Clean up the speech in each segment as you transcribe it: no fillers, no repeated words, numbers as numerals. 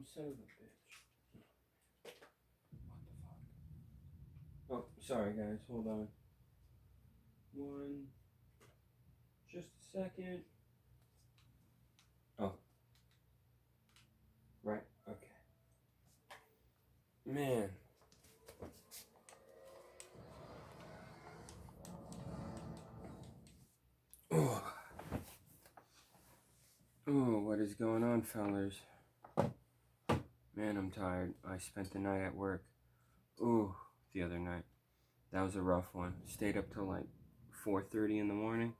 son of a bitch. What the fuck? Oh, sorry guys, hold on. Just a second. Oh. Right, okay. Man. Oh. Oh, what is going on, fellas? Man, I'm tired. I spent the night at work. Ooh, the other night. That was a rough one. Stayed up till like 4:30 in the morning.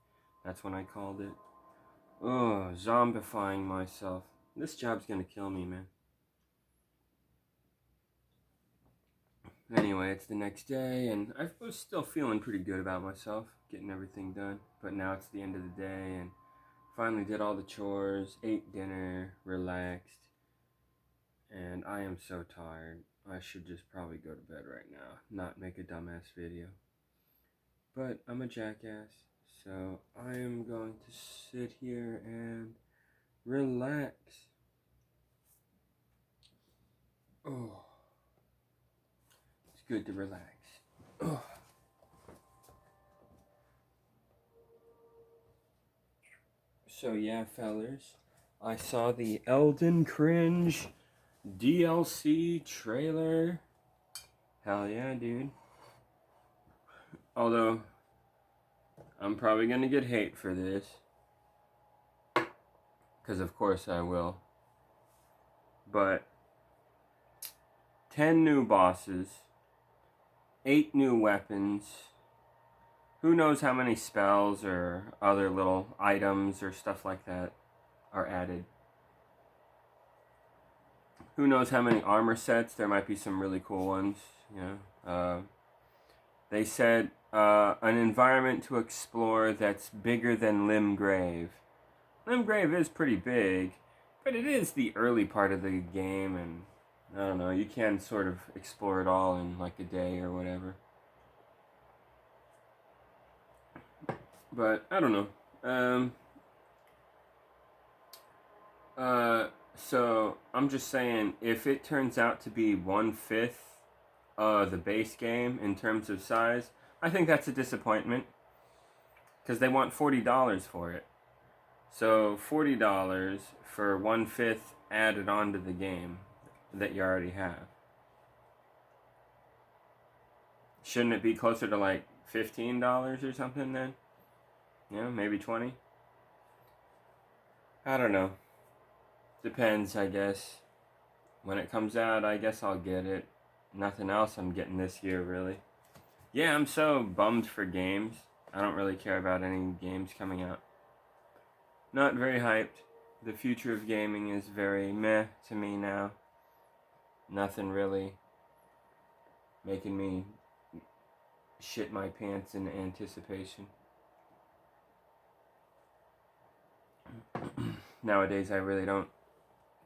That's when I called it. Oh, zombifying myself. This job's gonna kill me, man. Anyway, it's the next day, and I was still feeling pretty good about myself, getting everything done. But now it's the end of the day, and finally did all the chores, ate dinner, relaxed, and I am so tired. I should just probably go to bed right now, not make a dumbass video. But I'm a jackass, so I am going to sit here and relax. Oh, it's good to relax. Oh. So yeah, fellers, I saw the Elden Cringe DLC trailer. Hell yeah, dude. Although, I'm probably gonna get hate for this. Because of course I will. But 10 new bosses, 8 new weapons, who knows how many spells or other little items or stuff like that are added. Who knows how many armor sets, there might be some really cool ones, you know. They said an environment to explore that's bigger than Limgrave. Limgrave is pretty big, but it is the early part of the game, and I don't know, you can sort of explore it all in like a day or whatever. But I don't know. So I'm just saying, if it turns out to be 1/5 the base game in terms of size, I think that's a disappointment, because they want $40 for it. So $40 for 1/5 added onto the game that you already have. Shouldn't it be closer to like $15 or something then? Yeah, maybe 20. I don't know. Depends, I guess. When it comes out, I guess I'll get it. Nothing else I'm getting this year, really. Yeah, I'm so bummed for games. I don't really care about any games coming out. Not very hyped. The future of gaming is very meh to me now. Nothing really making me shit my pants in anticipation. Nowadays, I really don't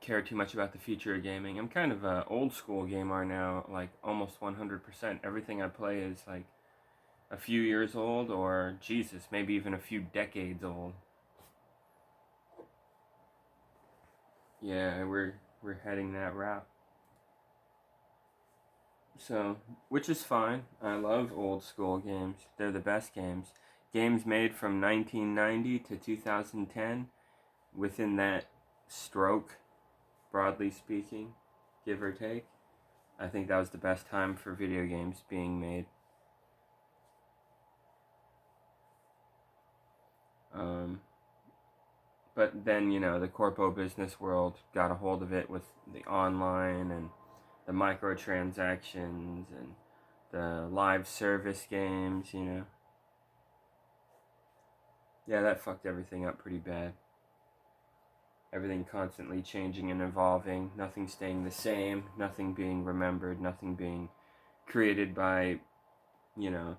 care too much about the future of gaming. I'm kind of an old school gamer now, like almost 100%. Everything I play is like a few years old, or Jesus, maybe even a few decades old. Yeah, we're heading that route. So, which is fine. I love old school games. They're the best games. Games made from 1990 to 2010, within that stroke, broadly speaking, give or take. I think that was the best time for video games being made. But then, you know, the corpo business world got a hold of it with the online and the microtransactions and the live service games, you know. Yeah, that fucked everything up pretty bad. Everything constantly changing and evolving, nothing staying the same, nothing being remembered, nothing being created by, you know,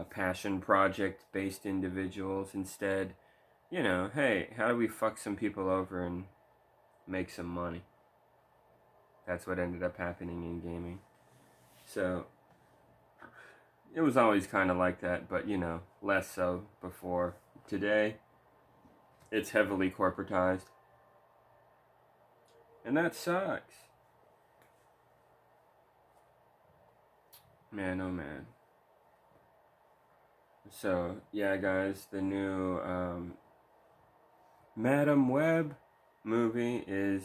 passion project-based individuals. Instead, you know, hey, how do we fuck some people over and make some money? That's what ended up happening in gaming. So, it was always kind of like that, but, you know, less so before. Today, it's heavily corporatized. And that sucks. Man, oh man. So, yeah, guys, the new Madam Web movie is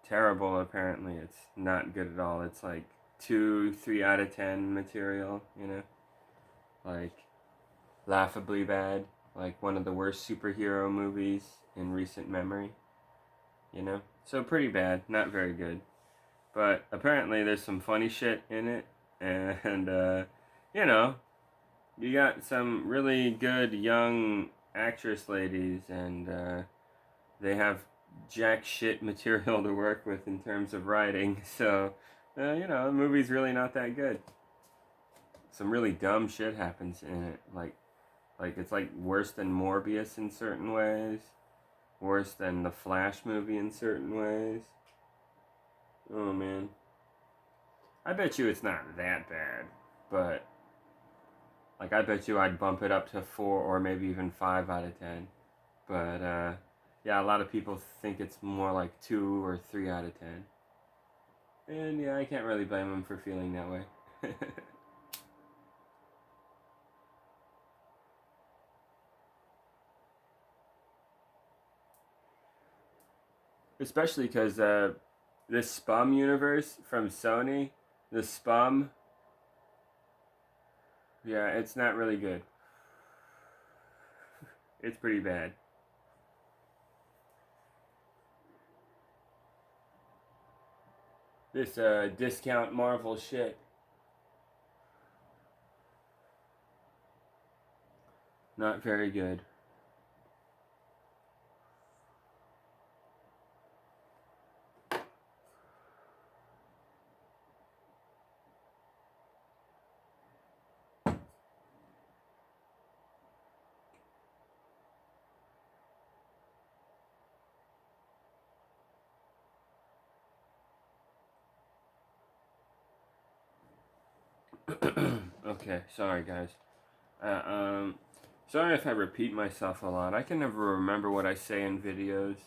terrible, apparently. It's not good at all. It's like 2, 3 out of 10 material, you know? Like, laughably bad. Like, one of the worst superhero movies in recent memory, you know? So, pretty bad. Not very good. But apparently, there's some funny shit in it. And, you know, you got some really good young actress ladies, and they have jack shit material to work with in terms of writing. So, you know, the movie's really not that good. Some really dumb shit happens in it. Like it's like worse than Morbius in certain ways. Worse than the Flash movie in certain ways. Oh man. I bet you it's not that bad, but like I bet you I'd bump it up to 4 or maybe even 5 out of 10. But yeah, a lot of people think it's more like 2 or 3 out of 10. And yeah, I can't really blame them for feeling that way. Especially because this Spum universe from Sony, the Spum, yeah, it's not really good. It's pretty bad. This discount Marvel shit, not very good. Okay, sorry guys. Uh, um, Sorry if I repeat myself a lot. I can never remember what I say in videos.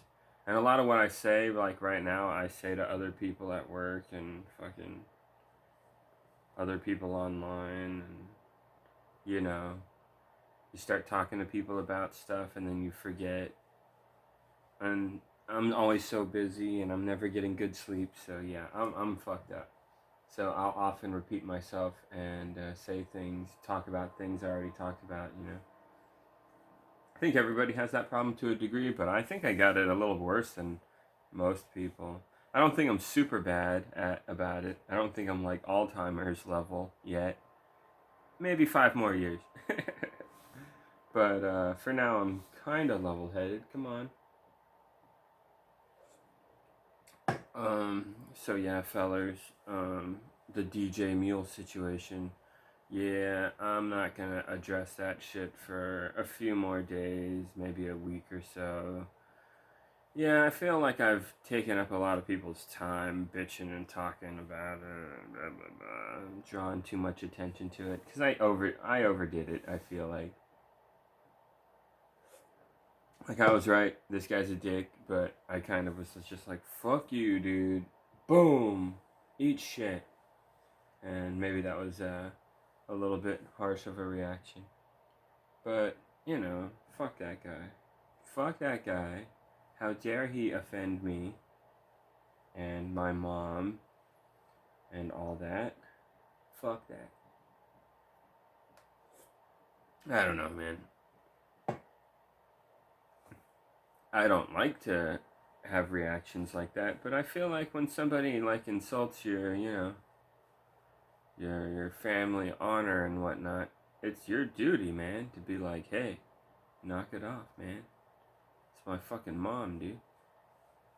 And a lot of what I say, like right now, I say to other people at work and fucking other people online. And, you know, you start talking to people about stuff and then you forget. And I'm always so busy and I'm never getting good sleep. So, yeah, I'm fucked up. So I'll often repeat myself and say things, talk about things I already talked about, you know. I think everybody has that problem to a degree, but I think I got it a little worse than most people. I don't think I'm super bad about it. I don't think I'm like Alzheimer's level yet. Maybe 5 more years. But for now, I'm kind of level-headed. Come on. So yeah, fellers. The DJ Mule situation. Yeah, I'm not gonna address that shit for a few more days, maybe a week or so. Yeah, I feel like I've taken up a lot of people's time bitching and talking about it, blah, blah, blah, drawn too much attention to it because I overdid it. I feel like I was right. This guy's a dick, but I kind of was just like, fuck you, dude. Boom, eat shit. And maybe that was a little bit harsh of a reaction, but you know, fuck that guy. Fuck that guy. How dare he offend me and my mom and all that. Fuck that. I don't know, man. I don't like to have reactions like that, but I feel like when somebody like insults your, you know, your family honor and whatnot, it's your duty, man, to be like, hey, knock it off, man. It's my fucking mom, dude.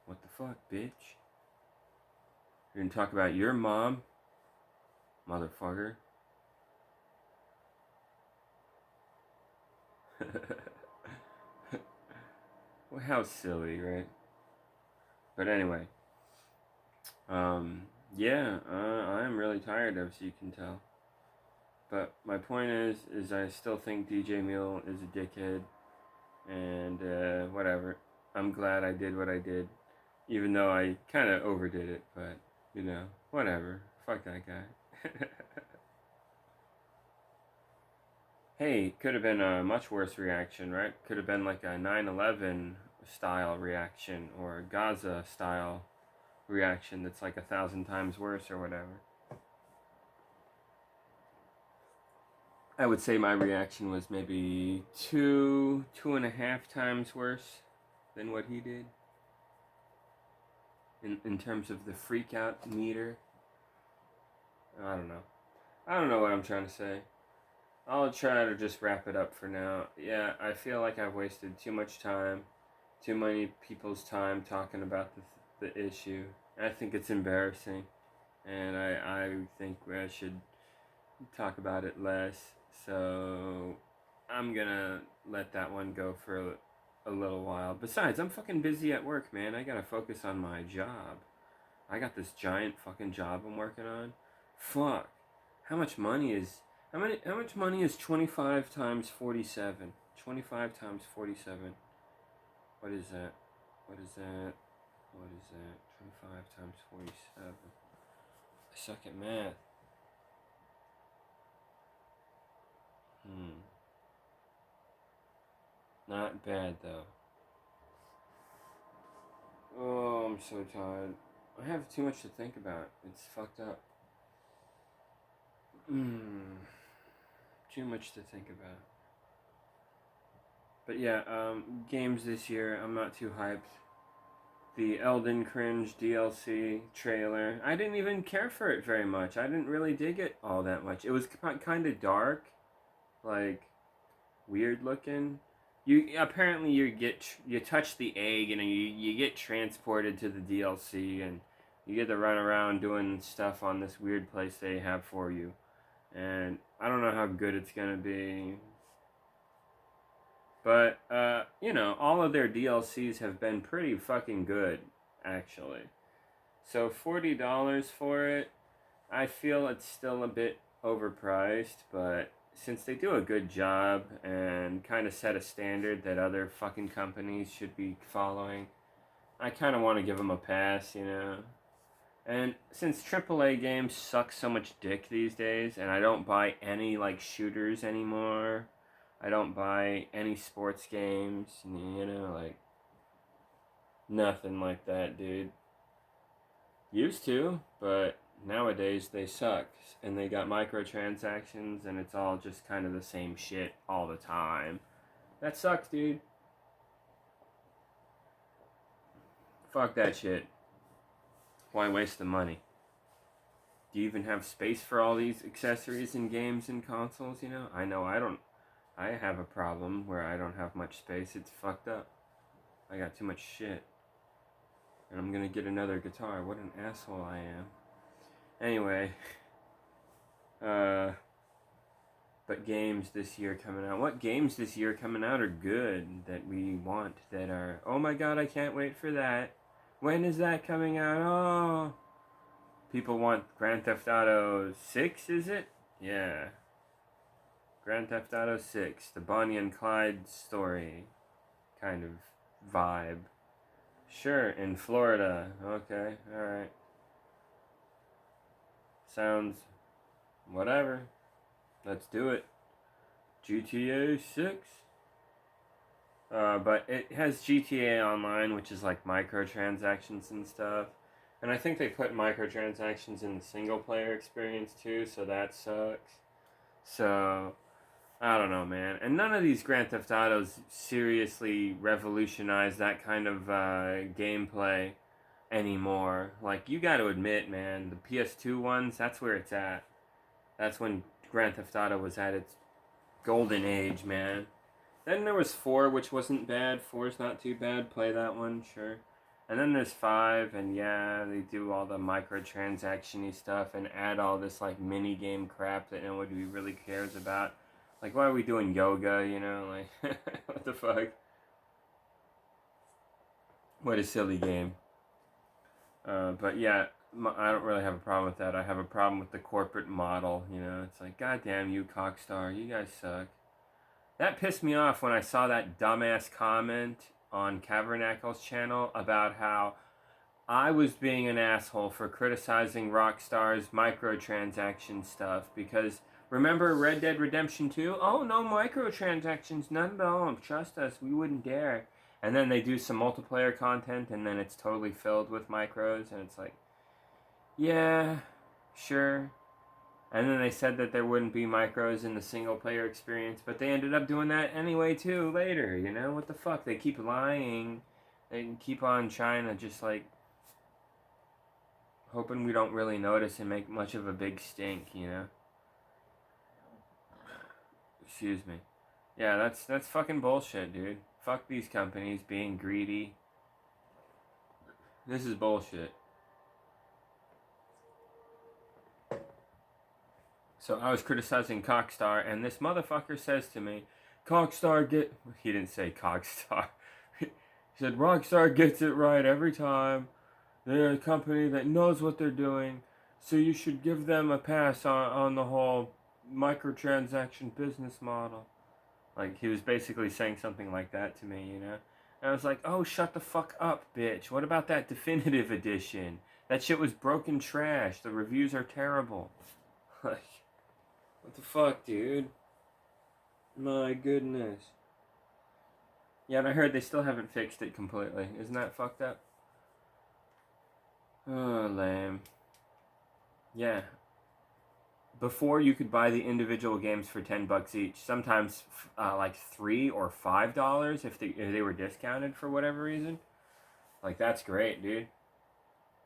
What the fuck, bitch? You're gonna talk about your mom, motherfucker. Well, how silly, right? But anyway, yeah, I am really tired, as you can tell. But my point is I still think DJ Mule is a dickhead, and whatever. I'm glad I did what I did. Even though I kind of overdid it, but, you know, whatever. Fuck that guy. Hey, could have been a much worse reaction, right? Could have been like a 9/11 style reaction or a Gaza style reaction that's like 1,000 times worse or whatever. I would say my reaction was maybe 2.5 times worse than what he did in terms of the freak out meter. I don't know. I don't know what I'm trying to say. I'll try to just wrap it up for now. Yeah, I feel like I've wasted too much time, too many people's time talking about the issue. I think it's embarrassing, and I think I should talk about it less. So I'm gonna let that one go for a little while. Besides, I'm fucking busy at work, man. I gotta focus on my job. I got this giant fucking job I'm working on. Fuck. How much money is how much money is 25 times 47? 25 times 47. What is that? What is that? What is that? 25 times 47. I suck at math. Not bad though. Oh, I'm so tired. I have too much to think about. It's fucked up. Too much to think about. But yeah, games this year, I'm not too hyped. The Elden Cringe DLC trailer, I didn't even care for it very much. I didn't really dig it all that much. It was kind of dark, like weird looking. You touch the egg and you get transported to the DLC and you get to run around doing stuff on this weird place they have for you. And I don't know how good it's gonna be. But, you know, all of their DLCs have been pretty fucking good, actually. So $40 for it, I feel it's still a bit overpriced, but since they do a good job and kind of set a standard that other fucking companies should be following, I kind of want to give them a pass, you know? And since AAA games suck so much dick these days, and I don't buy any, like, shooters anymore, I don't buy any sports games, you know, like, nothing like that, dude. Used to, but nowadays they suck. And they got microtransactions, and it's all just kind of the same shit all the time. That sucks, dude. Fuck that shit. Why waste the money? Do you even have space for all these accessories and games and consoles, you know? I know I don't. I have a problem where I don't have much space. It's fucked up. I got too much shit. And I'm gonna get another guitar. What an asshole I am. Anyway. But games this year coming out. What games this year coming out are good that we want, that are, oh my god, I can't wait for that. When is that coming out? Oh. People want Grand Theft Auto 6, is it? Yeah. Grand Theft Auto 6, the Bonnie and Clyde story kind of vibe. Sure, in Florida. Okay, alright. Sounds whatever. Let's do it. GTA 6. But it has GTA Online, which is like microtransactions and stuff. And I think they put microtransactions in the single player experience too, so that sucks. So, I don't know, man. And none of these Grand Theft Autos seriously revolutionize that kind of gameplay anymore. Like, you gotta admit, man, the PS2 ones, that's where it's at. That's when Grand Theft Auto was at its golden age, man. Then there was 4, which wasn't bad. 4's not too bad. Play that one, sure. And then there's 5, and yeah, they do all the microtransaction-y stuff and add all this, like, mini-game crap that nobody really cares about. Like, why are we doing yoga, you know? Like, what the fuck? What a silly game. But yeah, I don't really have a problem with that. I have a problem with the corporate model, you know? It's like, goddamn you, Cockstar, you guys suck. That pissed me off when I saw that dumbass comment on Cavernacle's channel about how, I was being an asshole for criticizing Rockstar's microtransaction stuff because remember Red Dead Redemption 2? Oh, no microtransactions, none at all. Trust us, we wouldn't dare. And then they do some multiplayer content and then it's totally filled with micros and it's like, yeah, sure. And then they said that there wouldn't be micros in the single player experience, but they ended up doing that anyway too later, you know? What the fuck? They keep lying. They keep on trying to just like hoping we don't really notice and make much of a big stink, you know? Excuse me. Yeah, that's fucking bullshit, dude. Fuck these companies being greedy. This is bullshit. So I was criticizing Cockstar, and this motherfucker says to me, Cockstar get... He didn't say Cockstar. He said, Rockstar gets it right every time. They're a company that knows what they're doing, so you should give them a pass on the whole microtransaction business model. Like, he was basically saying something like that to me, you know? And I was like, oh, shut the fuck up, bitch. What about that definitive edition? That shit was broken trash. The reviews are terrible. Like, what the fuck, dude? My goodness. Yeah, and I heard they still haven't fixed it completely. Isn't that fucked up? Oh, lame. Yeah. Before you could buy the individual games for $10 each. Sometimes like $3 or $5 if they were discounted for whatever reason. Like, that's great, dude.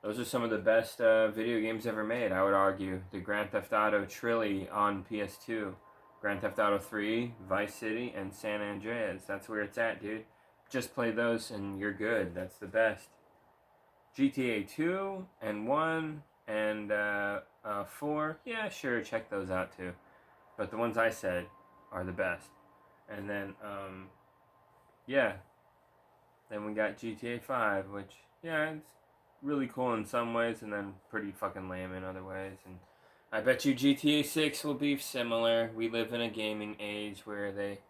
Those are some of the best video games ever made, I would argue. The Grand Theft Auto trilogy on PS2. Grand Theft Auto 3, Vice City, and San Andreas. That's where it's at, dude. Just play those and you're good. That's the best. GTA 2 and 1 and 4. Yeah, sure, check those out too. But the ones I said are the best. And then, yeah. Then we got GTA 5, which, yeah, it's really cool in some ways and then pretty fucking lame in other ways. And I bet you GTA 6 will be similar. We live in a gaming age where they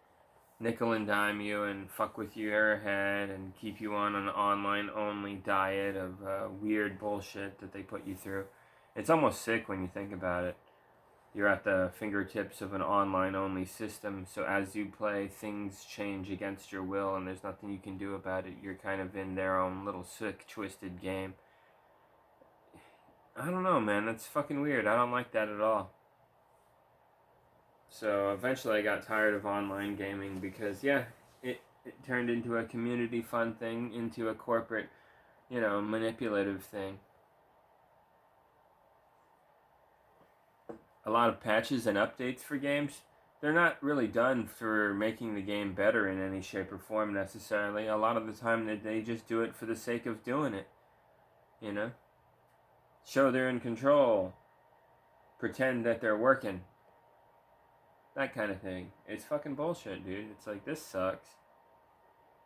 nickel and dime you and fuck with your head and keep you on an online only diet of weird bullshit that they put you through. It's almost sick when you think about it. You're at the fingertips of an online only system, so as you play, things change against your will and there's nothing you can do about it. You're kind of in their own little sick, twisted game. I don't know, man. That's fucking weird. I don't like that at all. So eventually I got tired of online gaming because, yeah, it turned into a community fun thing, into a corporate, manipulative thing. A lot of patches and updates for games, they're not really done for making the game better in any shape or form necessarily. A lot of the time they just do it for the sake of doing it, you know? Show they're in control. Pretend that they're working. That kind of thing. It's fucking bullshit, dude. It's like, this sucks.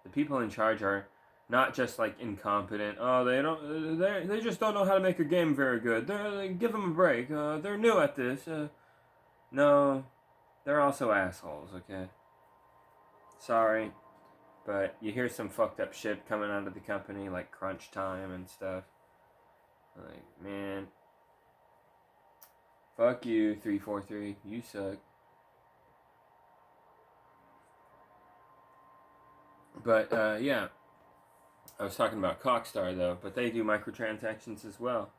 The people in charge are not just like incompetent. Oh, they just don't know how to make a game very good. They give them a break. They're new at this. No, they're also assholes. Okay. Sorry, but you hear some fucked up shit coming out of the company, like crunch time and stuff. Like, man, fuck you, 343. You suck. But, yeah. I was talking about Cockstar, though. But they do microtransactions as well.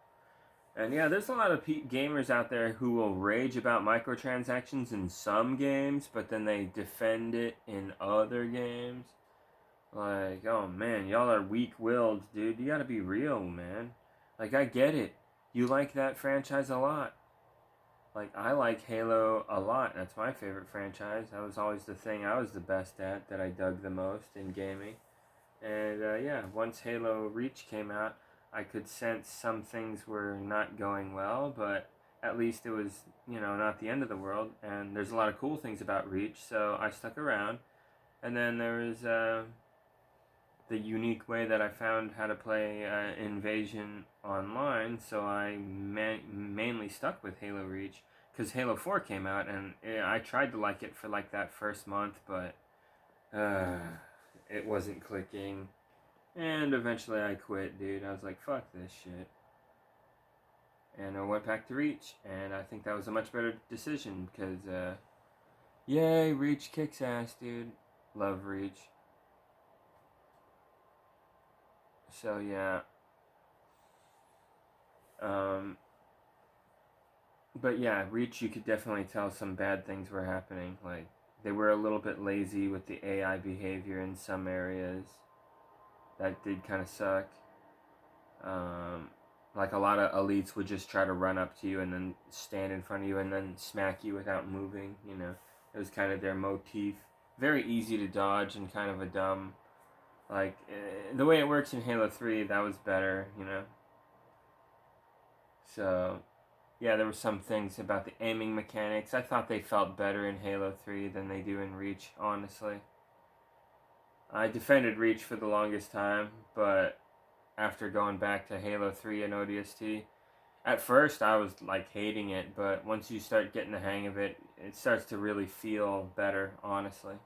And, yeah, there's a lot of gamers out there who will rage about microtransactions in some games, but then they defend it in other games. Like, oh, man, y'all are weak-willed, dude. You gotta be real, man. Like, I get it. You like that franchise a lot. Like, I like Halo a lot. That's my favorite franchise. That was always the thing I was the best at, that I dug the most in gaming. And, yeah, once Halo Reach came out, I could sense some things were not going well, but at least it was, not the end of the world. And there's a lot of cool things about Reach, so I stuck around. And then there was the unique way that I found how to play Invasion online, so I mainly stuck with Halo Reach, because Halo 4 came out, and I tried to like it for like that first month, but it wasn't clicking. And eventually I quit, dude. I was like, fuck this shit. And I went back to Reach, and I think that was a much better decision because, yay, Reach kicks ass, dude. Love Reach. So, yeah. But yeah, Reach, you could definitely tell some bad things were happening. Like, they were a little bit lazy with the AI behavior in some areas. That did kind of suck. Um, like, a lot of elites would just try to run up to you and then stand in front of you and then smack you without moving, you know. It was kind of their motif. Very easy to dodge and kind of a dumb. Like, the way it works in Halo 3, that was better, you know. So, yeah, there were some things about the aiming mechanics. I thought they felt better in Halo 3 than they do in Reach, honestly. I defended Reach for the longest time, but after going back to Halo 3 and ODST, at first I was like hating it, but once you start getting the hang of it, it starts to really feel better, honestly.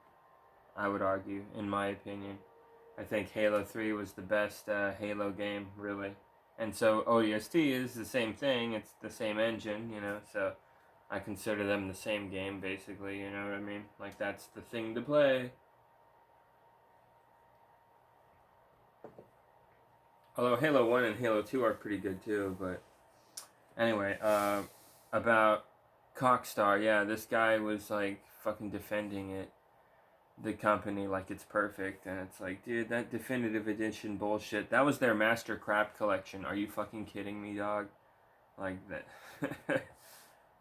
I would argue, in my opinion. I think Halo 3 was the best Halo game, really. And so ODST is the same thing, it's the same engine, you know, so I consider them the same game, basically, you know what I mean? Like, that's the thing to play. Although Halo 1 and Halo 2 are pretty good too, but anyway, about Cockstar, yeah, this guy was like fucking defending it, the company, like it's perfect, and it's like, dude, that definitive edition bullshit, that was their master crap collection. Are you fucking kidding me, dog? Like that.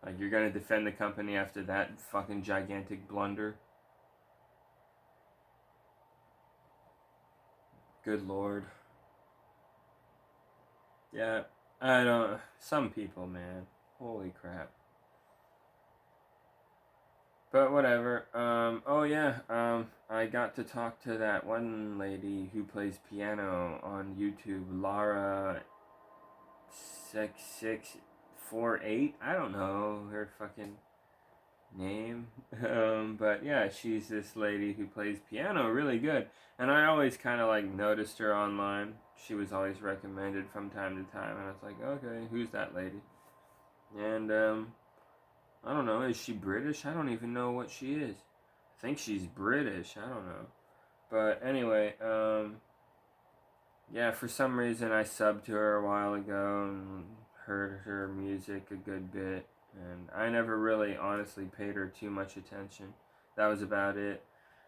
Like, you're gonna defend the company after that fucking gigantic blunder? Good lord. Yeah, I don't. Some people, man. Holy crap. But whatever. Oh yeah. I got to talk to that one lady who plays piano on YouTube, Lara 6648. I don't know her fucking name. But yeah, she's this lady who plays piano really good. And I always kind of like noticed her online. She was always recommended from time to time, and I was like, okay, who's that lady? And I don't know. Is she British? I don't even know what she is. I think she's British. I don't know. But anyway, yeah, for some reason I subbed to her a while ago and heard her music a good bit. And I never really honestly paid her too much attention. That was about it.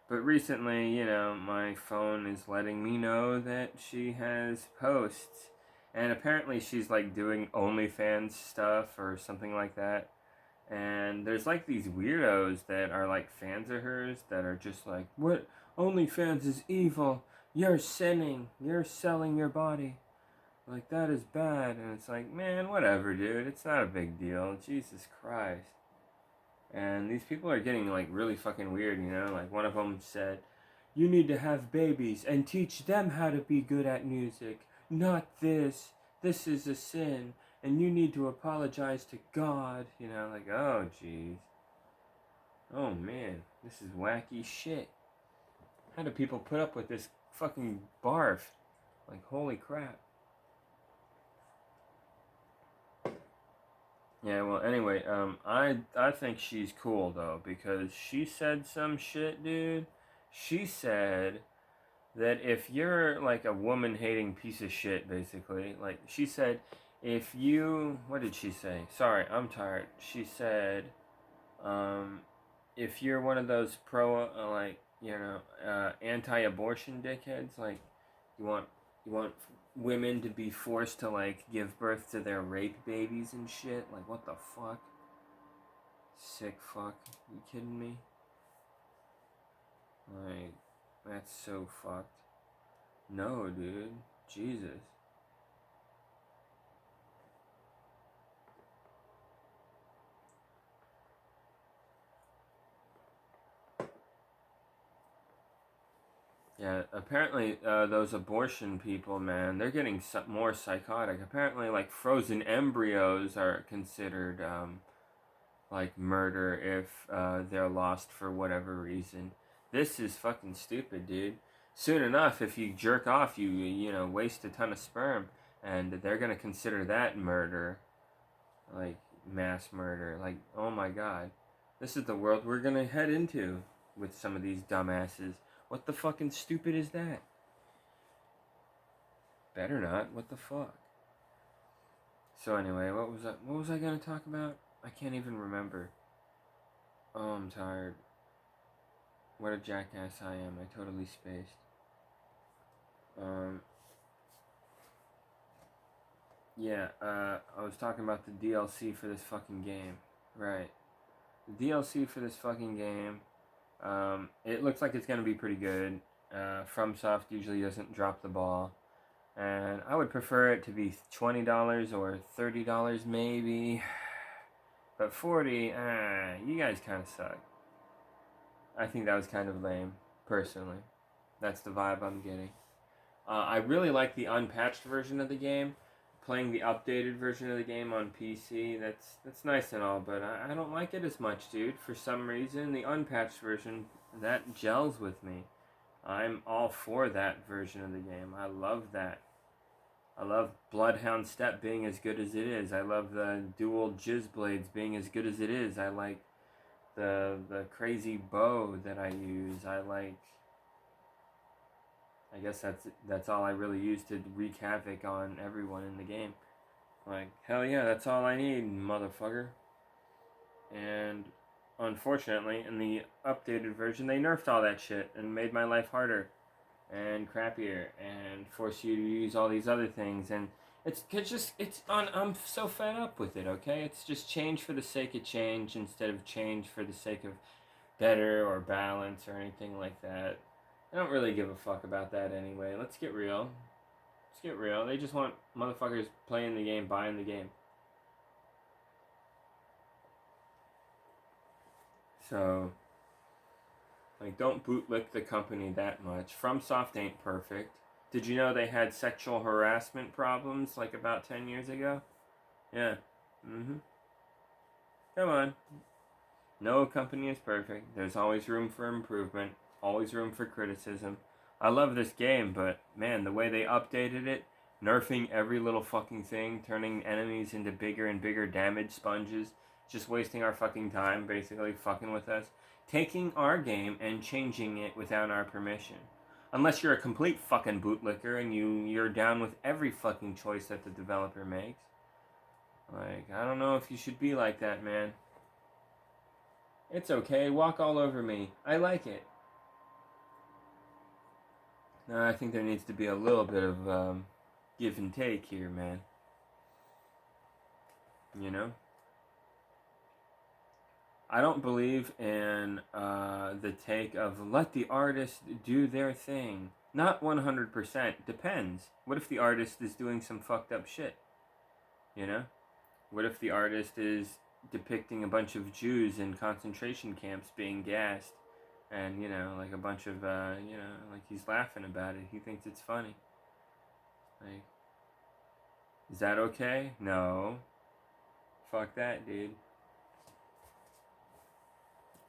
But recently, you know, my phone is letting me know that she has posts. And apparently she's like doing OnlyFans stuff or something like that. And there's like these weirdos that are like fans of hers that are just like, what? OnlyFans is evil. You're sinning. You're selling your body. Like, that is bad. And it's like, man, whatever, dude. It's not a big deal. Jesus Christ. And these people are getting like really fucking weird, you know? Like, one of them said, you need to have babies and teach them how to be good at music. Not this. This is a sin. And you need to apologize to God. You know, like, oh, jeez. Oh, man. This is wacky shit. How do people put up with this fucking barf? Like, holy crap. Yeah, well, anyway, I think she's cool, though, because she said some shit, dude. She said that if you're, like, a woman-hating piece of shit, basically, like, she said, if you, what did she say? Sorry, I'm tired. She said, um, if you're one of those like, you know, anti-abortion dickheads, like, you want women to be forced to like give birth to their rape babies and shit. Like, what the fuck? Sick fuck. You kidding me? Like, that's so fucked. No, dude. Jesus. Yeah, apparently those abortion people, man, they're getting more psychotic. Apparently, like, frozen embryos are considered like murder if they're lost for whatever reason. This is fucking stupid, dude. soon enough, if you jerk off, you know, waste a ton of sperm, and they're gonna consider that murder, like mass murder. Like, oh my god, this is the world we're gonna head into with some of these dumbasses. What the fucking stupid is that? Better not. What the fuck? So anyway, what was I gonna talk about? I can't even remember. Oh, I'm tired. What a jackass I am. I totally spaced. Yeah, I was talking about the DLC for this fucking game. Right. The DLC for this fucking game, it looks like it's gonna be pretty good. FromSoft usually doesn't drop the ball. And I would prefer it to be $20 or $30 maybe. But 40, you guys kind of suck. I think that was kind of lame, personally. That's the vibe I'm getting. I really like the unpatched version of the game. Playing the updated version of the game on PC, that's nice and all, but I don't like it as much, dude. For some reason, the unpatched version, that gels with me. I'm all for that version of the game. I love that. I love Bloodhound Step being as good as it is. I love the dual jizz blades being as good as it is. I like the crazy bow that I use. I guess that's all I really use to wreak havoc on everyone in the game. Like, hell yeah, that's all I need, motherfucker. And unfortunately, in the updated version, they nerfed all that shit and made my life harder and crappier and force you to use all these other things, and I'm so fed up with it. Okay, it's just change for the sake of change instead of change for the sake of better or balance or anything like that. I don't really give a fuck about that anyway. Let's get real. They just want motherfuckers playing the game, buying the game. So, like, don't bootlick the company that much. FromSoft ain't perfect. Did you know they had sexual harassment problems like about 10 years ago? Yeah. Mm-hmm. Come on. No company is perfect. There's always room for improvement. Always room for criticism. I love this game, but man, the way they updated it, nerfing every little fucking thing, turning enemies into bigger and bigger damage sponges, just wasting our fucking time, basically fucking with us. Taking our game and changing it without our permission. Unless you're a complete fucking bootlicker and you're down with every fucking choice that the developer makes. Like, I don't know if you should be like that, man. It's okay, walk all over me. I like it. No, I think there needs to be a little bit of give and take here, man. You know? I don't believe in the take of let the artist do their thing. Not 100%. Depends. What if the artist is doing some fucked up shit? You know? What if the artist is depicting a bunch of Jews in concentration camps being gassed? And, you know, like a bunch of, like he's laughing about it. He thinks it's funny. Like, is that okay? No. Fuck that, dude.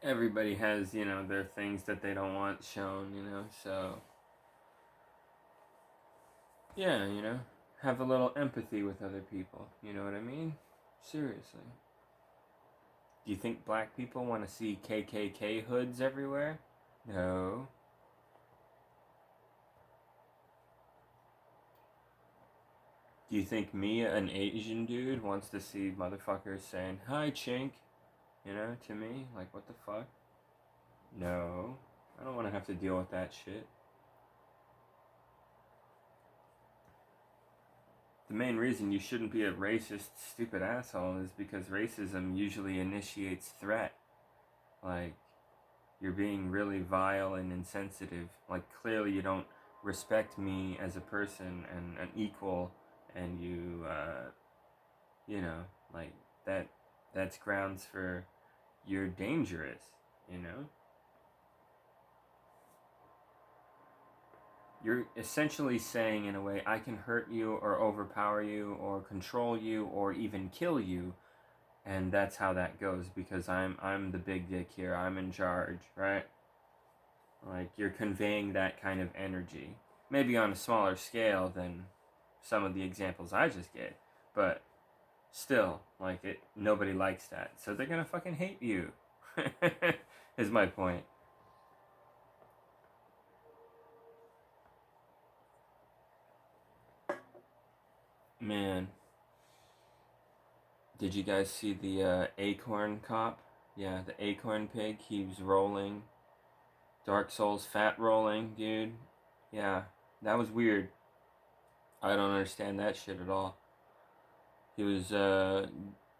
Everybody has, you know, their things that they don't want shown, you know, so. Yeah, you know, have a little empathy with other people. You know what I mean? Seriously. Do you think black people want to see KKK hoods everywhere? No. Do you think me, an Asian dude, wants to see motherfuckers saying, hi, chink, you know, to me? Like, what the fuck? No. I don't want to have to deal with that shit. The main reason you shouldn't be a racist, stupid asshole is because racism usually initiates threat. Like, you're being really vile and insensitive. Like, clearly you don't respect me as a person and an equal, and you know, like, that's grounds for you're dangerous, you know? You're essentially saying, in a way, I can hurt you or overpower you or control you or even kill you, and that's how that goes because I'm the big dick here. I'm in charge, right? Like, you're conveying that kind of energy. Maybe on a smaller scale than some of the examples I just gave. But still, like, nobody likes that. So they're gonna fucking hate you. Is my point. Man. Did you guys see the acorn cop? Yeah, the acorn pig. He was rolling. Dark Souls fat rolling, dude. Yeah, that was weird. I don't understand that shit at all. He was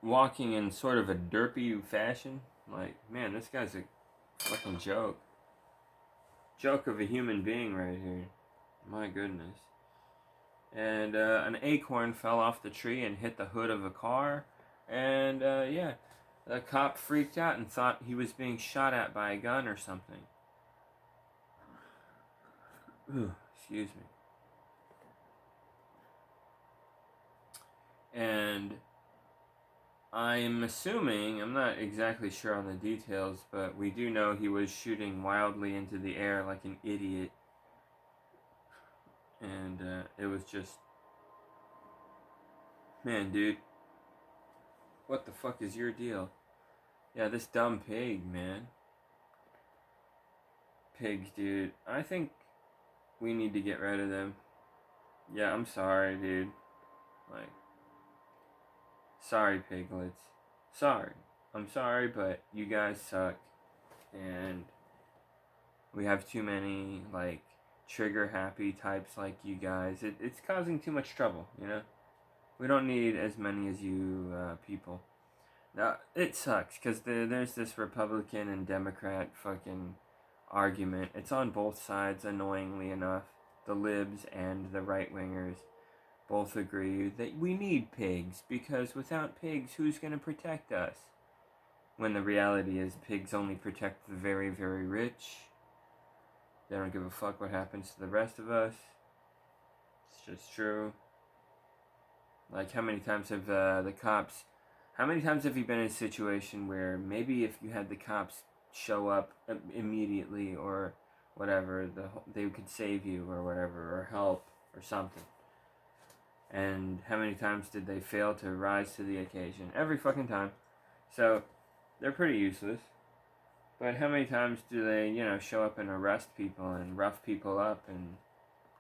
walking in sort of a derpy fashion. Like, man, this guy's a fucking joke. Joke of a human being right here. My goodness. And an acorn fell off the tree and hit the hood of a car. And yeah, the cop freaked out and thought he was being shot at by a gun or something. Ooh, excuse me. And I'm assuming, I'm not exactly sure on the details, but we do know he was shooting wildly into the air like an idiot. And it was just, man, dude, what the fuck is your deal? Yeah, this dumb pig, man. Pigs, dude. I think we need to get rid of them. Yeah, I'm sorry, dude. Like, sorry, piglets. Sorry. I'm sorry, but you guys suck. And we have too many, like, trigger-happy types like you guys. It's causing too much trouble, you know? We don't need as many as you people. Now, it sucks, because there's this Republican and Democrat fucking argument. It's on both sides, annoyingly enough. The libs and the right-wingers both agree that we need pigs, because without pigs, who's going to protect us? When the reality is pigs only protect the very, very rich. They don't give a fuck what happens to the rest of us. It's just true. Like, how many times have the cops... How many times have you been in a situation where maybe if you had the cops show up immediately or whatever, they could save you or whatever, or help or something? And how many times did they fail to rise to the occasion? Every fucking time. So, they're pretty useless. But how many times do they, show up and arrest people and rough people up and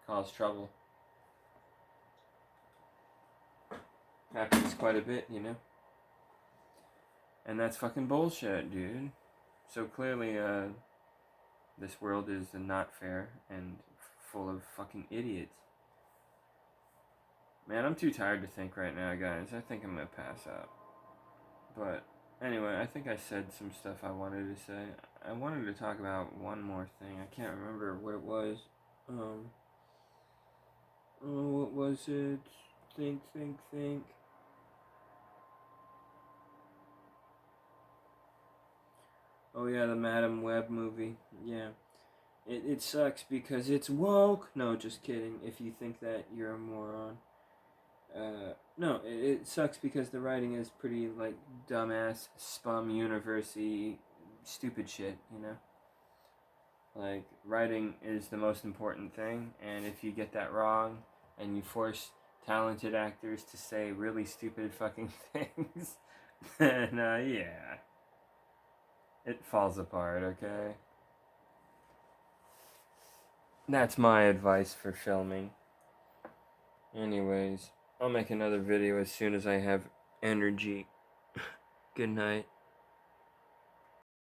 cause trouble? Happens quite a bit, And that's fucking bullshit, dude. So clearly, this world is not fair and full of fucking idiots. Man, I'm too tired to think right now, guys. I think I'm gonna pass out. But anyway, I think I said some stuff I wanted to say. I wanted to talk about one more thing. I can't remember what it was. What was it? Think. Oh yeah, the Madam Web movie. Yeah. It sucks because it's woke. No, just kidding. If you think that, you're a moron. No, it sucks because the writing is pretty, like, dumbass, spum, university, stupid shit, Like, writing is the most important thing, and if you get that wrong, and you force talented actors to say really stupid fucking things, then, yeah. It falls apart, okay? That's my advice for filming. Anyways, I'll make another video as soon as I have energy. Good night.